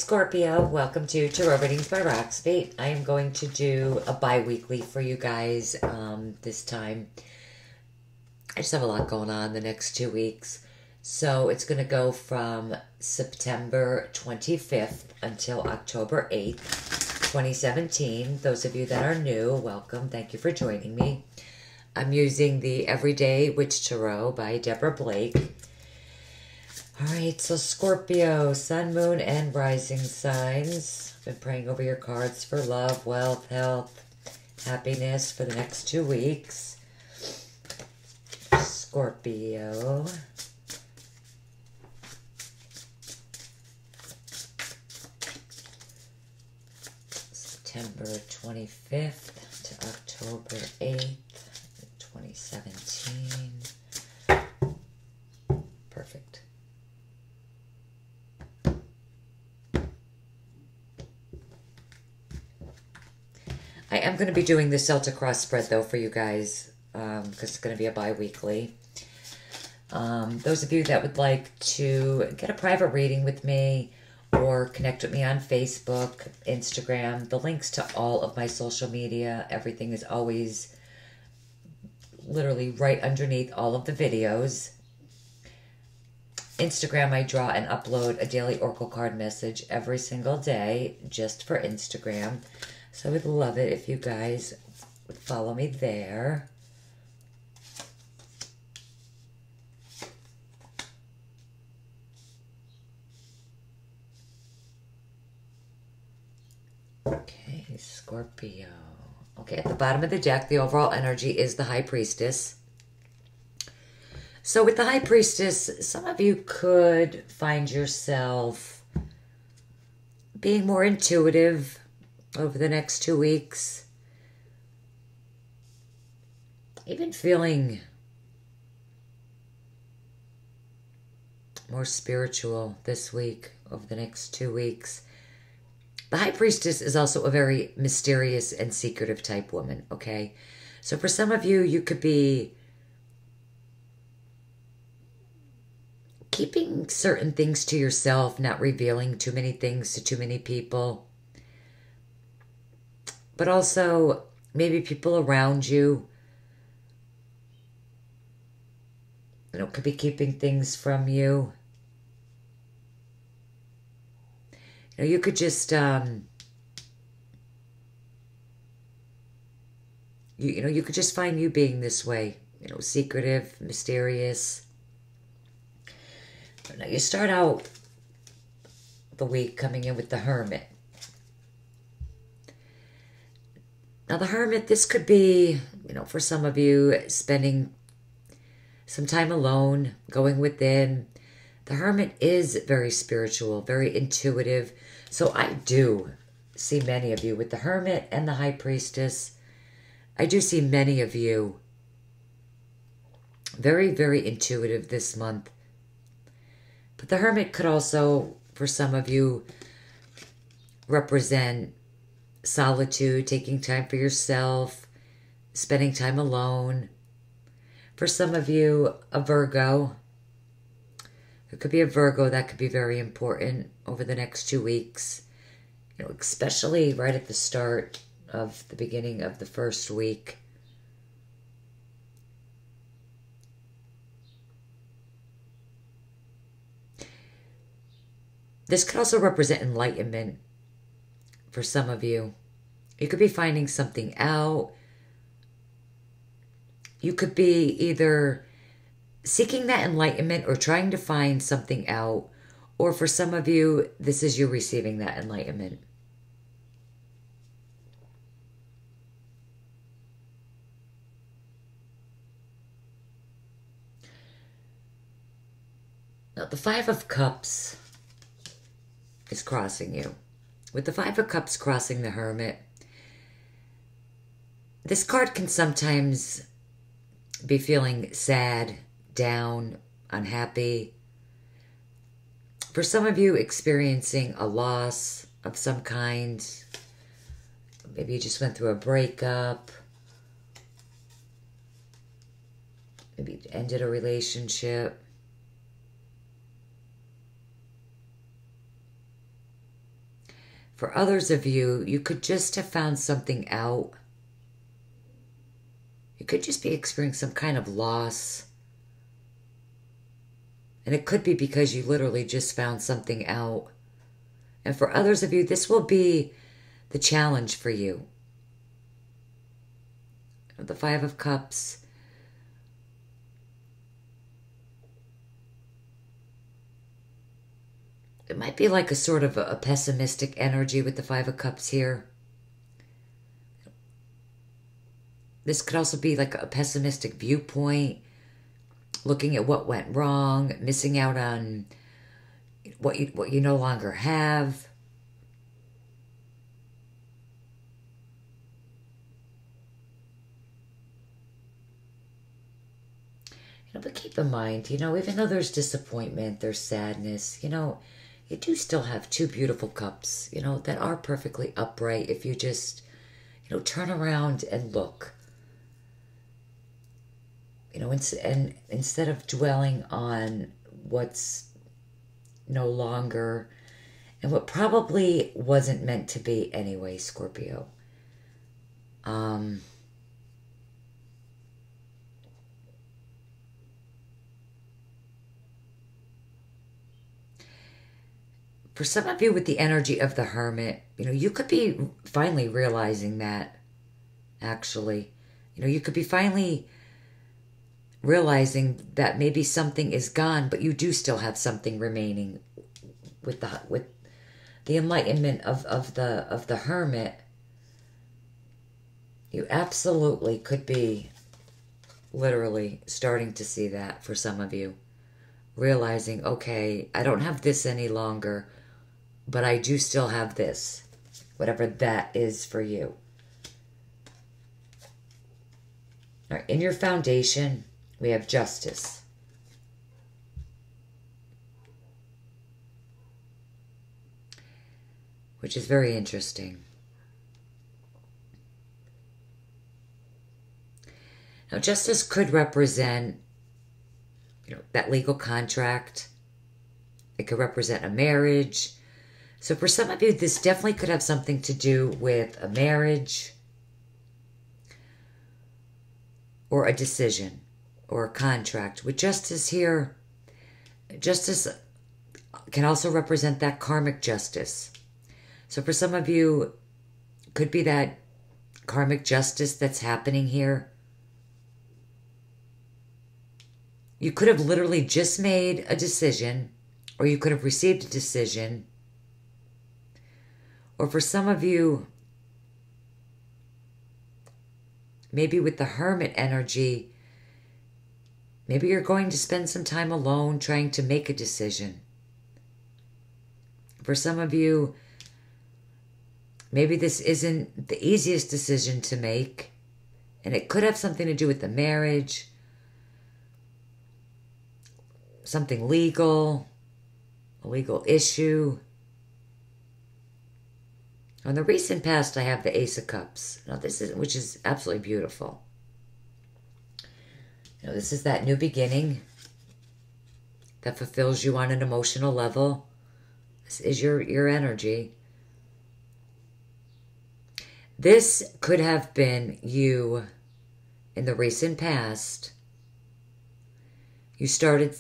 Scorpio, welcome to Tarot Readings by Roxby. I am going to do a bi-weekly for you guys this time. I just have a lot going on the next 2 weeks. So it's going to go from September 25th until October 8th, 2017. Those of you that are new, welcome. Thank you for joining me. I'm using the Everyday Witch Tarot by Deborah Blake. All right, so Scorpio, Sun, Moon, and Rising signs. Been praying over your cards for love, wealth, health, happiness for the next 2 weeks. Scorpio. September 25th to October 8th, 2017. Perfect. I am going to be doing the Celtic cross spread, though, for you guys, because it's going to be a bi-weekly. Those of you that would like to get a private reading with me or connect with me on Facebook, Instagram, the links to all of my social media, everything is always literally right underneath all of the videos. Instagram, I draw and upload a daily oracle card message every single day just for Instagram. So I would love it if you guys would follow me there. Okay, Scorpio. Okay, at the bottom of the deck, the overall energy is the High Priestess. So with the High Priestess, some of you could find yourself being more intuitive over the next 2 weeks. Even feeling more spiritual this week, over the next 2 weeks. The High Priestess is also a very mysterious and secretive type woman, okay? So for some of you, you could be keeping certain things to yourself, not revealing too many things to too many people. But also, maybe people around you, could be keeping things from you. You could just, you could just find you being this way, secretive, mysterious. Now, you start out the week coming in with the Hermit. Now, the Hermit, this could be, for some of you, spending some time alone, going within. The Hermit is very spiritual, very intuitive. So I do see many of you with the Hermit and the High Priestess. I do see many of you very, very intuitive this month. But the Hermit could also, for some of you, represent solitude, taking time for yourself, spending time alone. For some of you, a Virgo. It could be a Virgo that could be very important over the next 2 weeks. Especially right at the start of the beginning of the first week. This could also represent enlightenment for some of you. You could be finding something out. You could be either seeking that enlightenment or trying to find something out. Or for some of you, this is you receiving that enlightenment. Now, the Five of Cups is crossing you. With the Five of Cups crossing the Hermit, this card can sometimes be feeling sad, down, unhappy. For some of you, experiencing a loss of some kind. Maybe you just went through a breakup. Maybe you ended a relationship. . For others of you, you could just have found something out. You could just be experiencing some kind of loss. And it could be because you literally just found something out. And for others of you, this will be the challenge for you. The Five of Cups. It might be like a sort of a pessimistic energy with the Five of Cups here. This could also be like a pessimistic viewpoint, looking at what went wrong, missing out on what you no longer have. But keep in mind, even though there's disappointment, there's sadness, you do still have two beautiful cups, that are perfectly upright if you just, turn around and look. And instead of dwelling on what's no longer and what probably wasn't meant to be anyway, Scorpio. For some of you with the energy of the Hermit, you could be finally realizing that, actually. You could be finally realizing that maybe something is gone, but you do still have something remaining with the enlightenment of the Hermit. You absolutely could be literally starting to see that for some of you. Realizing, okay, I don't have this any longer, but I do still have this, whatever that is for you. All right, in your foundation, we have Justice. Which is very interesting. Now, Justice could represent, that legal contract. It could represent a marriage. So for some of you, this definitely could have something to do with a marriage or a decision or a contract. With Justice here, Justice can also represent that karmic justice. So for some of you, could be that karmic justice that's happening here. You could have literally just made a decision, or you could have received a decision. Or for some of you, maybe with the Hermit energy, maybe you're going to spend some time alone trying to make a decision. For some of you, maybe this isn't the easiest decision to make, and it could have something to do with the marriage, something legal, a legal issue. In the recent past, I have the Ace of Cups. Now, which is absolutely beautiful. This is that new beginning that fulfills you on an emotional level. This is your energy. This could have been you in the recent past. You started,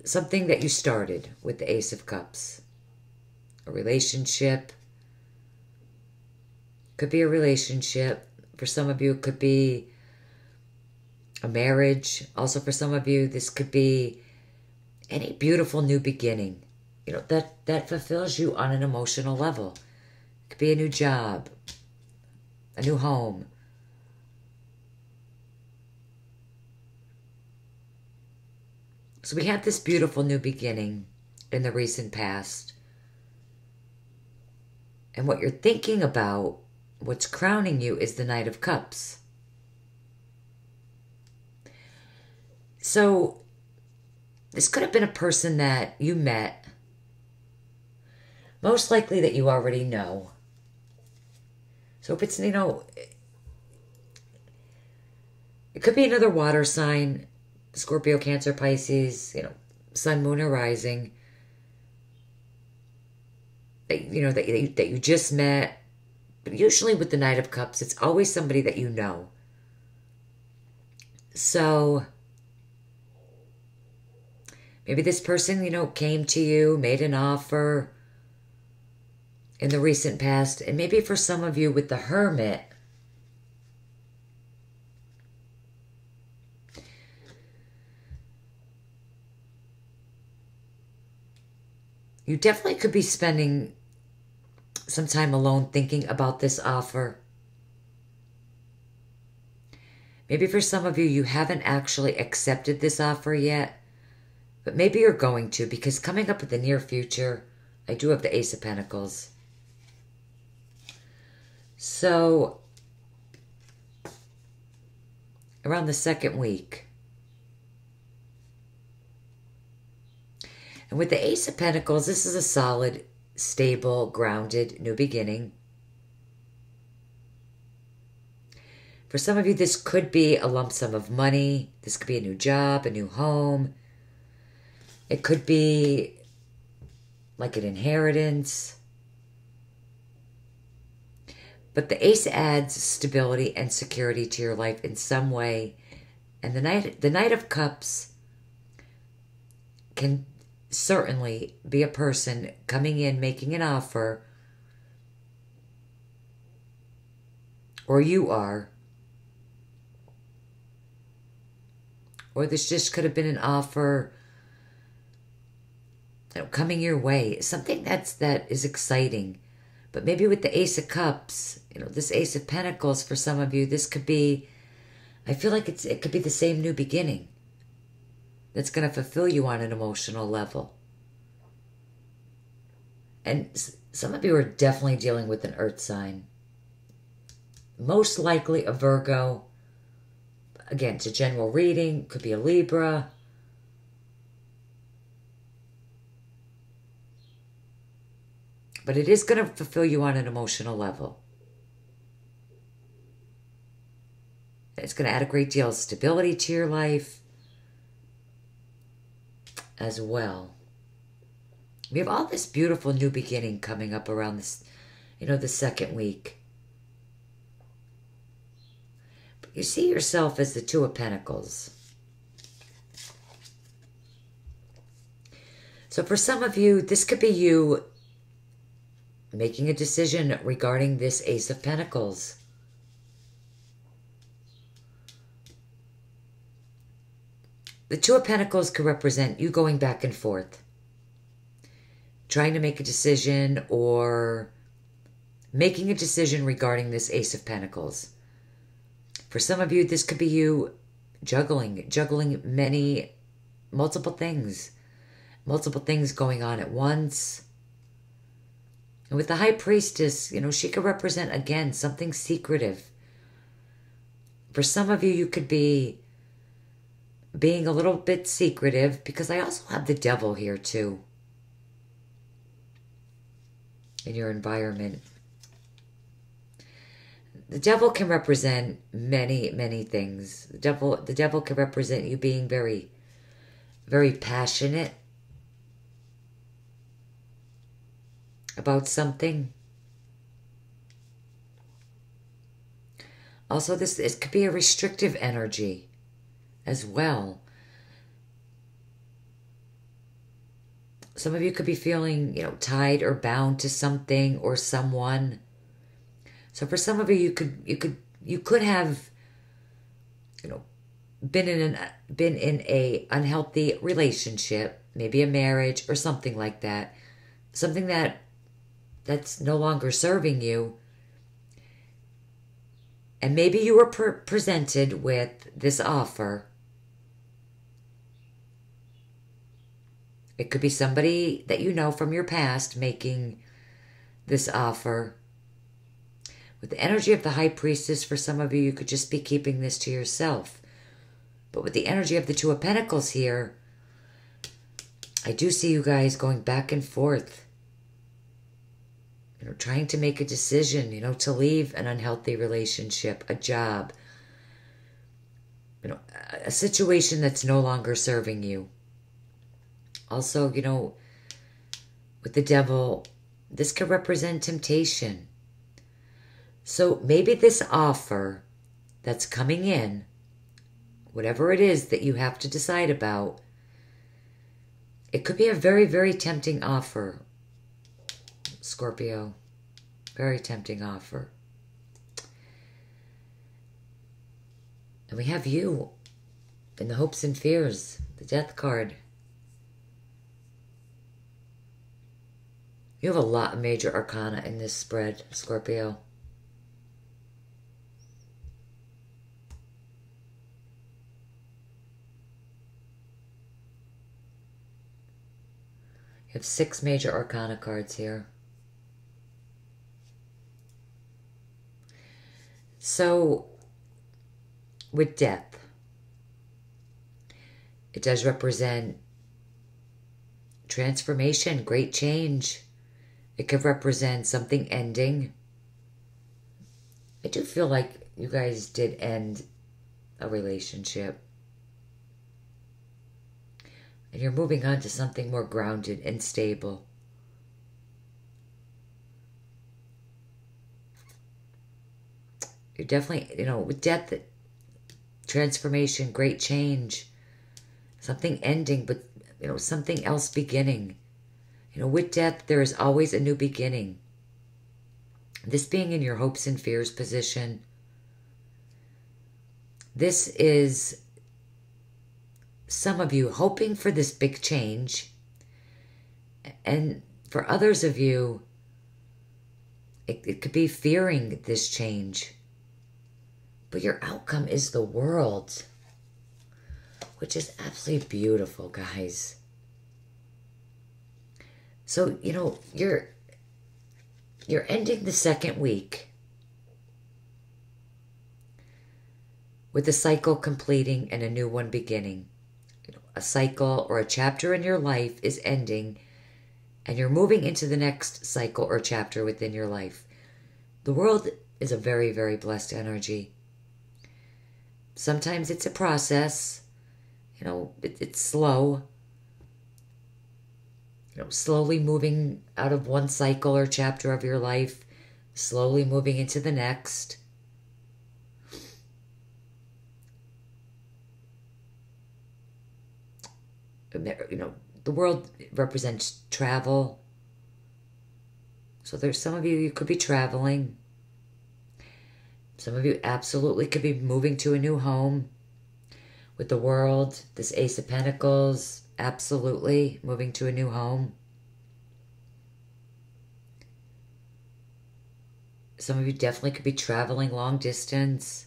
something that you started with the Ace of Cups. A relationship. Could be a relationship. For some of you, it could be a marriage. Also, for some of you, this could be any beautiful new beginning. That fulfills you on an emotional level. It could be a new job, a new home. So we had this beautiful new beginning in the recent past. And what you're thinking about, what's crowning you, is the Knight of Cups. So this could have been a person that you met, most likely that you already know. So if it's, it could be another water sign, Scorpio, Cancer, Pisces, Sun, Moon, or Rising. that you just met. But usually with the Knight of Cups, it's always somebody that you know. So maybe this person, came to you, made an offer in the recent past. And maybe for some of you with the Hermit, you definitely could be spending some time alone thinking about this offer. Maybe for some of you, you haven't actually accepted this offer yet, but maybe you're going to, because coming up in the near future, I do have the Ace of Pentacles. So, around the second week. And with the Ace of Pentacles, this is a solid, stable, grounded, new beginning. For some of you, this could be a lump sum of money. This could be a new job, a new home. It could be like an inheritance. But the Ace adds stability and security to your life in some way. And the Knight of Cups can certainly be a person coming in, making an offer, or you are. Or this just could have been an offer coming your way. Something that is exciting. But maybe with the Ace of Cups, this Ace of Pentacles, for some of you, this could be, I feel like it could be the same new beginning that's going to fulfill you on an emotional level. And some of you are definitely dealing with an earth sign. Most likely a Virgo. Again, it's a general reading. Could be a Libra. But it is going to fulfill you on an emotional level. It's going to add a great deal of stability to your life as well. We have all this beautiful new beginning coming up around this, the second week. But you see yourself as the Two of Pentacles. So for some of you, this could be you making a decision regarding this Ace of Pentacles. The Two of Pentacles could represent you going back and forth, trying to make a decision or making a decision regarding this Ace of Pentacles. For some of you, this could be you juggling multiple things going on at once. And with the High Priestess, she could represent, again, something secretive. For some of you, you could be being a little bit secretive, because I also have the Devil here too in your environment. The Devil can represent many things. The devil can represent you being very, very passionate about something. Also, this could be a restrictive energy as well. Some of you could be feeling, tied or bound to something or someone. So for some of you, you could have, been in a unhealthy relationship, maybe a marriage or something like that, something that's no longer serving you. And maybe you were presented with this offer. It could be somebody that you know from your past making this offer. With the energy of the High Priestess, for some of you, you could just be keeping this to yourself. But with the energy of the Two of Pentacles here, I do see you guys going back and forth. Trying to make a decision, to leave an unhealthy relationship, a job, a situation that's no longer serving you. Also, with the Devil, this could represent temptation. So maybe this offer that's coming in, whatever it is that you have to decide about, it could be a very, very tempting offer, Scorpio. Very tempting offer. And we have you in the hopes and fears, the death card. You have a lot of major arcana in this spread, Scorpio. You have 6 major arcana cards here. So, with death, it does represent transformation, great change. It could represent something ending. I do feel like you guys did end a relationship. And you're moving on to something more grounded and stable. You're definitely, with death, transformation, great change. Something ending, but, something else beginning. With death, there is always a new beginning. This being in your hopes and fears position, this is some of you hoping for this big change. And for others of you, it could be fearing this change. But your outcome is the world, which is absolutely beautiful, guys. So, you're ending the second week with a cycle completing and a new one beginning. A cycle or a chapter in your life is ending, and you're moving into the next cycle or chapter within your life. The world is a very, very blessed energy. Sometimes it's a process. It's slow. Slowly moving out of one cycle or chapter of your life, slowly moving into the next. The world represents travel. So there's some of you could be traveling. Some of you absolutely could be moving to a new home. With the world, this Ace of Pentacles, absolutely moving to a new home. Some of you definitely could be traveling long distance.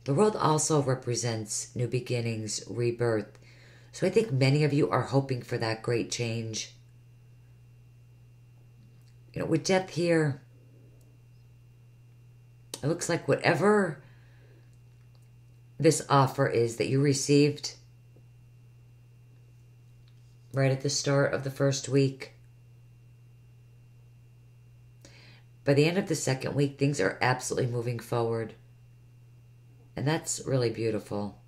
The world also represents new beginnings, rebirth. So I think many of you are hoping for that great change. With death here, it looks like whatever this offer is that you received right at the start of the first week, by the end of the second week, things are absolutely moving forward. And that's really beautiful.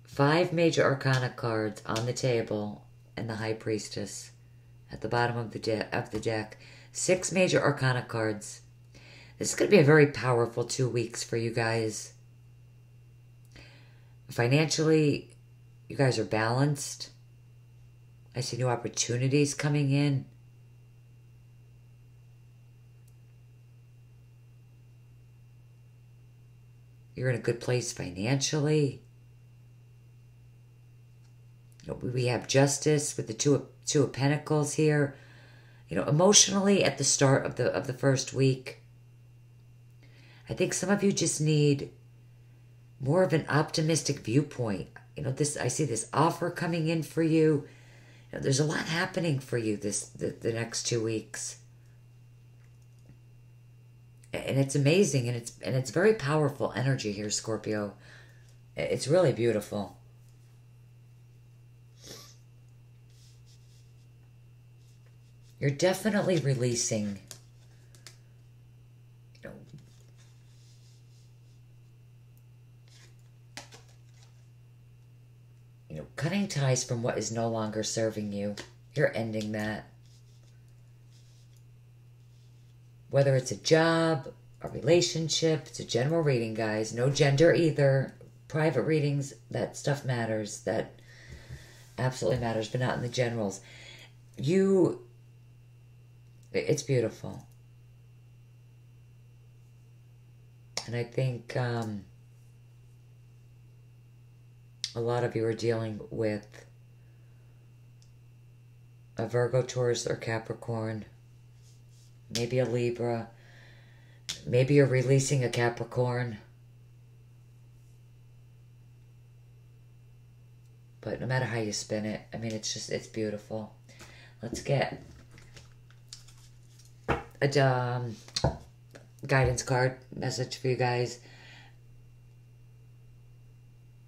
Five major arcana cards on the table and the High Priestess at the bottom of the deck. 6 major arcana cards. This is going to be a very powerful 2 weeks for you guys. Financially, you guys are balanced. I see new opportunities coming in. You're in a good place financially. We have justice with the two of Pentacles here. Emotionally at the start of the first week, I think some of you just need more of an optimistic viewpoint. I see this offer coming in for you. There's a lot happening for you the next 2 weeks. And it's amazing, and it's very powerful energy here, Scorpio. It's really beautiful. You're definitely releasing, cutting ties from what is no longer serving you. You're ending that. Whether it's a job, a relationship, it's a general reading, guys. No gender either. Private readings, that stuff matters. That absolutely matters, but not in the generals. It's beautiful. And I think a lot of you are dealing with a Virgo, Taurus, or Capricorn. Maybe a Libra. Maybe you're releasing a Capricorn. But no matter how you spin it, I mean, it's beautiful. Let's get a guidance card message for you guys.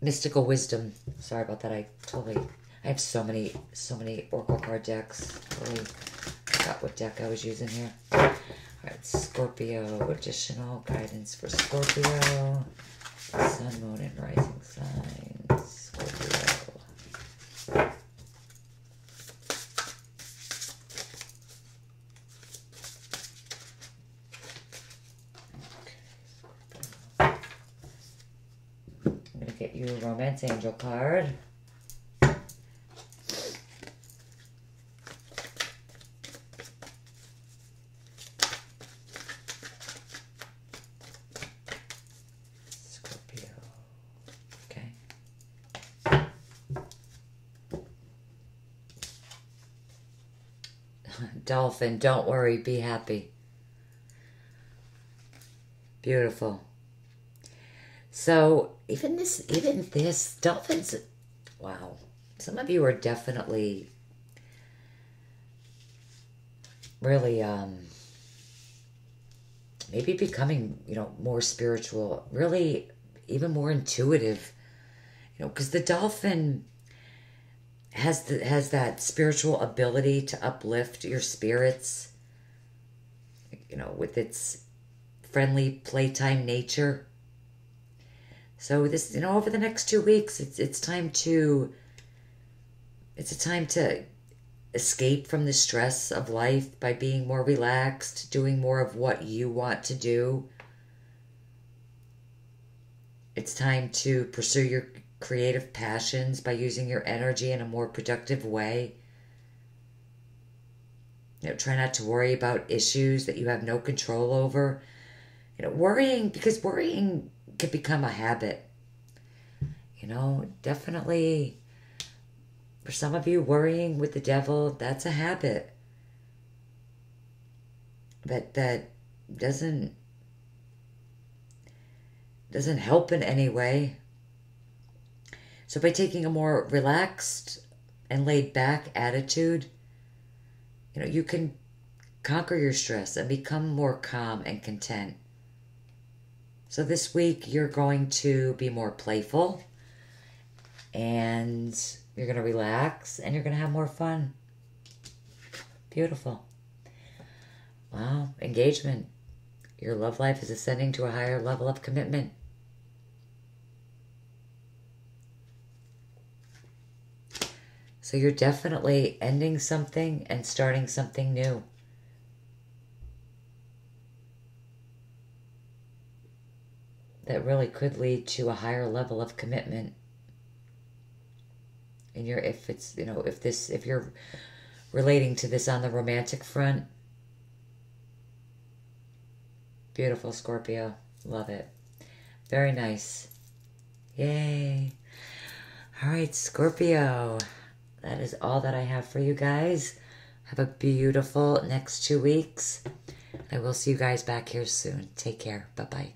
Mystical wisdom. Sorry about that. I have so many oracle card decks. Totally forgot what deck I was using here. All right, Scorpio. Additional guidance for Scorpio. Sun, moon, and rising signs. Scorpio. Get you a romance angel card. Scorpio. Okay. Dolphin, don't worry, be happy. Beautiful. So even this dolphins, wow. Some of you are definitely really maybe becoming, more spiritual, really even more intuitive, because the dolphin has that spiritual ability to uplift your spirits, with its friendly playtime nature. So this, over the next 2 weeks, it's a time to escape from the stress of life by being more relaxed, doing more of what you want to do. It's time to pursue your creative passions by using your energy in a more productive way. Try not to worry about issues that you have no control over. Worrying could become a habit. Definitely for some of you, worrying with the devil, that's a habit. But that doesn't help in any way. So by taking a more relaxed and laid back attitude, you can conquer your stress and become more calm and content. So this week, you're going to be more playful, and you're going to relax, and you're going to have more fun. Beautiful. Wow, engagement. Your love life is ascending to a higher level of commitment. So you're definitely ending something and starting something new. That really could lead to a higher level of commitment. And if you're relating to this on the romantic front, beautiful, Scorpio. Love it. Very nice. Yay. All right, Scorpio. That is all that I have for you guys. Have a beautiful next 2 weeks. I will see you guys back here soon. Take care. Bye-bye.